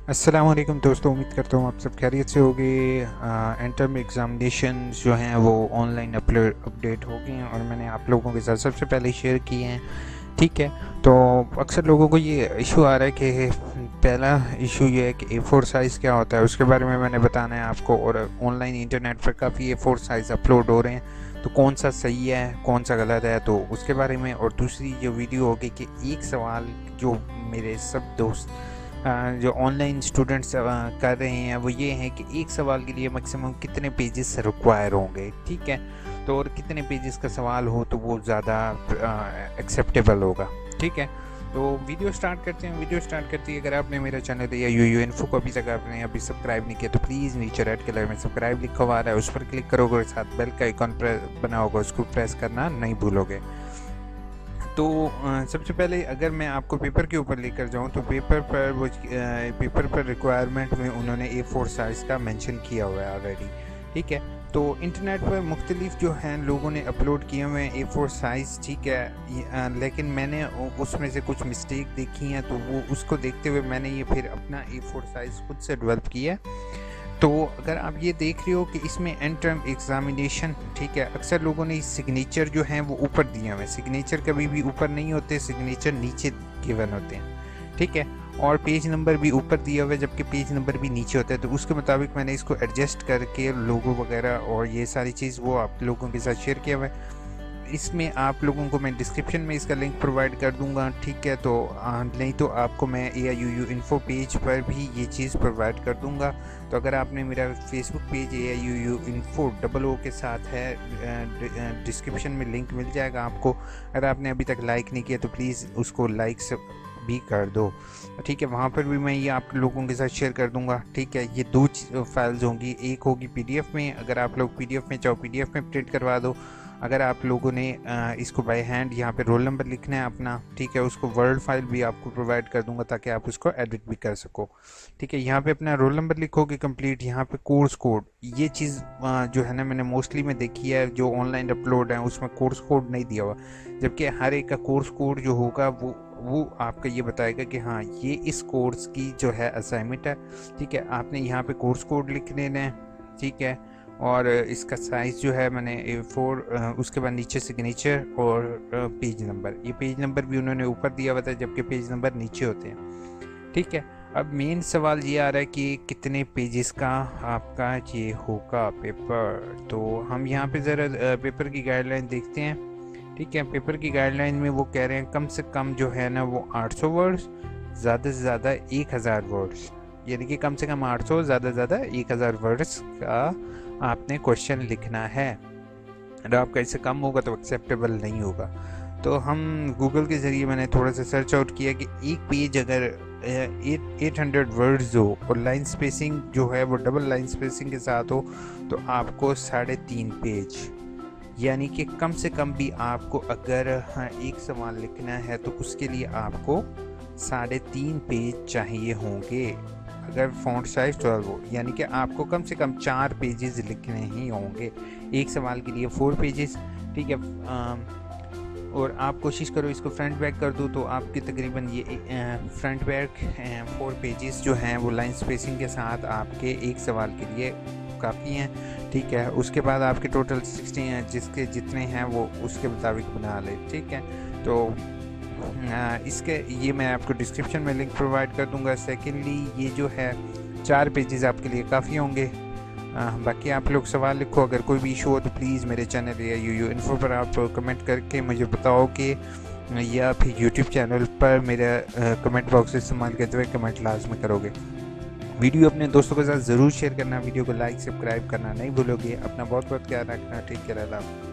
अस्सलाम वालेकुम दोस्तों, उम्मीद करता हूँ आप सब खैरियत से होंगे। एंटर्म एग्ज़ामिनेशन जो हैं वो ऑनलाइन अपडेट हो गए हैं और मैंने आप लोगों के साथ सबसे पहले शेयर किए हैं। ठीक है, तो अक्सर लोगों को ये इशू आ रहा है कि पहला इशू ये है कि A4 साइज़ क्या होता है, उसके बारे में मैंने बताना है आपको। और ऑनलाइन इंटरनेट पर काफ़ी A4 साइज़ अपलोड हो रहे हैं, तो कौन सा सही है कौन सा गलत है तो उसके बारे में। और दूसरी जो वीडियो होगी कि एक सवाल जो मेरे सब दोस्त जो ऑनलाइन स्टूडेंट्स कर रहे हैं वो ये है कि एक सवाल के लिए मैक्सिमम कितने पेजेस रिक्वायर होंगे। ठीक है, तो और कितने पेजेस का सवाल हो तो वो ज़्यादा एक्सेप्टेबल होगा। ठीक है, तो वीडियो स्टार्ट करते हैं। वीडियो स्टार्ट करते ही अगर आपने मेरा चैनल या यूयू इन्फो को अभी तक आपने अभी सब्सक्राइब नहीं किया तो प्लीज़ नीचे रेड कलर में सब्सक्राइब लिखा हुआ आ रहा है, उस पर क्लिक करोगे और साथ बेल का आइकॉन बना होगा, उसको प्रेस करना नहीं भूलोगे। तो सबसे पहले अगर मैं आपको पेपर के ऊपर लेकर जाऊं तो पेपर पर रिक्वायरमेंट में उन्होंने A4 साइज़ का मेंशन किया हुआ है ऑलरेडी। ठीक है, तो इंटरनेट पर मुख्तलिफ जो हैं लोगों ने अपलोड किए हुए हैं A4 साइज़। ठीक है, लेकिन मैंने उसमें से कुछ मिस्टेक देखी हैं, तो वो उसको देखते हुए मैंने ये फिर अपना A4 साइज़ खुद से डेवलप किया है। तो अगर आप ये देख रहे हो कि इसमें एंड टर्म एग्ज़ामिनेशन, ठीक है, अक्सर लोगों ने सिग्नेचर जो हैं वो ऊपर दिए हुए हैं। सिग्नेचर कभी भी ऊपर नहीं होते, सिग्नेचर नीचे गिवन होते हैं। ठीक है, और पेज नंबर भी ऊपर दिया हुआ है जबकि पेज नंबर भी नीचे होता है। तो उसके मुताबिक मैंने इसको एडजस्ट करके लोगो वगैरह और ये सारी चीज़ वो आप लोगों के साथ शेयर किया हुआ है। इसमें आप लोगों को मैं डिस्क्रिप्शन में इसका लिंक प्रोवाइड कर दूंगा। ठीक है, तो नहीं तो आपको मैं AIUU इन्फो पेज पर भी ये चीज़ प्रोवाइड कर दूंगा। तो अगर आपने मेरा Facebook page AIUU info O के साथ है, डिस्क्रिप्शन में लिंक मिल जाएगा आपको। अगर आपने अभी तक लाइक नहीं किया तो प्लीज़ उसको लाइक से भी कर दो। ठीक है, वहाँ पर भी मैं ये आप लोगों के साथ शेयर कर दूंगा। ठीक है, ये दो फाइल्स होंगी, एक होगी PDF में, अगर आप लोग PDF में चाहो PDF में प्रिंट करवा दो। अगर आप लोगों ने इसको बाय हैंड यहाँ पे रोल नंबर लिखना है अपना, ठीक है, उसको वर्ड फाइल भी आपको प्रोवाइड कर दूंगा ताकि आप उसको एडिट भी कर सको। ठीक है, यहाँ पे अपना रोल नंबर लिखोगे कंप्लीट, यहाँ पे कोर्स कोड, ये चीज़ जो है ना मैंने मोस्टली में देखी है जो ऑनलाइन अपलोड है उसमें कोर्स कोड नहीं दिया हुआ, जबकि हर एक का कोर्स कोड जो होगा वो आपका ये बताएगा कि हाँ ये इस कोर्स की जो है असाइनमेंट है। ठीक है, आपने यहाँ पे कोर्स कोड लिख लेना है। ठीक है, और इसका साइज़ जो है मैंने A4, उसके बाद नीचे सिग्नेचर और पेज नंबर, ये पेज नंबर भी उन्होंने ऊपर दिया हुआ था जबकि पेज नंबर नीचे होते हैं। ठीक है, अब मेन सवाल ये आ रहा है कि कितने पेजेस का आपका ये होगा पेपर। तो हम यहाँ पे ज़रा पेपर की गाइडलाइन देखते हैं। ठीक है, पेपर की गाइडलाइन में वो कह रहे हैं कम से कम जो है ना वो 800 वर्ड्स, ज़्यादा से ज़्यादा 1000 वर्ड्स, यानी कि कम से कम 800, ज़्यादा से ज़्यादा 1000 वर्ड्स का आपने क्वेश्चन लिखना है। अगर आपका इससे कम होगा तो एक्सेप्टेबल नहीं होगा। तो हम गूगल के ज़रिए मैंने थोड़ा सा सर्च आउट किया कि एक पेज अगर 800 वर्ड्स हो और लाइन स्पेसिंग जो है वो डबल लाइन स्पेसिंग के साथ हो तो आपको 3.5 पेज, यानी कि कम से कम भी आपको अगर एक सवाल लिखना है तो उसके लिए आपको 3.5 पेज चाहिए होंगे। अगर फ़ॉन्ट साइज 12 हो यानी कि आपको कम से कम 4 पेजेस लिखने ही होंगे, एक सवाल के लिए 4 पेजेस। ठीक है, और आप कोशिश करो इसको फ्रंट बैक कर दो तो आपके तकरीबन ये फ्रंट बैक 4 पेजेस जो हैं वो लाइन स्पेसिंग के साथ आपके एक सवाल के लिए काफ़ी हैं। ठीक है, उसके बाद आपके टोटल 60 हैं, जिसके जितने हैं वो उसके मुताबिक बना ले। ठीक है, तो इसके ये मैं आपको डिस्क्रिप्शन में लिंक प्रोवाइड कर दूंगा। सेकेंडली ये जो है 4 पेजेस आपके लिए काफ़ी होंगे। बाकी आप लोग सवाल लिखो, अगर कोई भी इशू हो तो प्लीज़ मेरे चैनल या यूयू इन्फो पर आप कमेंट करके मुझे बताओ कि, या फिर यूट्यूब चैनल पर मेरा कमेंट बॉक्स इस्तेमाल करते हुए कमेंट लाजमी करोगे। वीडियो अपने दोस्तों के साथ ज़रूर शेयर करना, वीडियो को लाइक सब्सक्राइब करना नहीं भूलोगे। अपना बहुत बहुत ख्याल रखना। ठीक है, अल्लाह।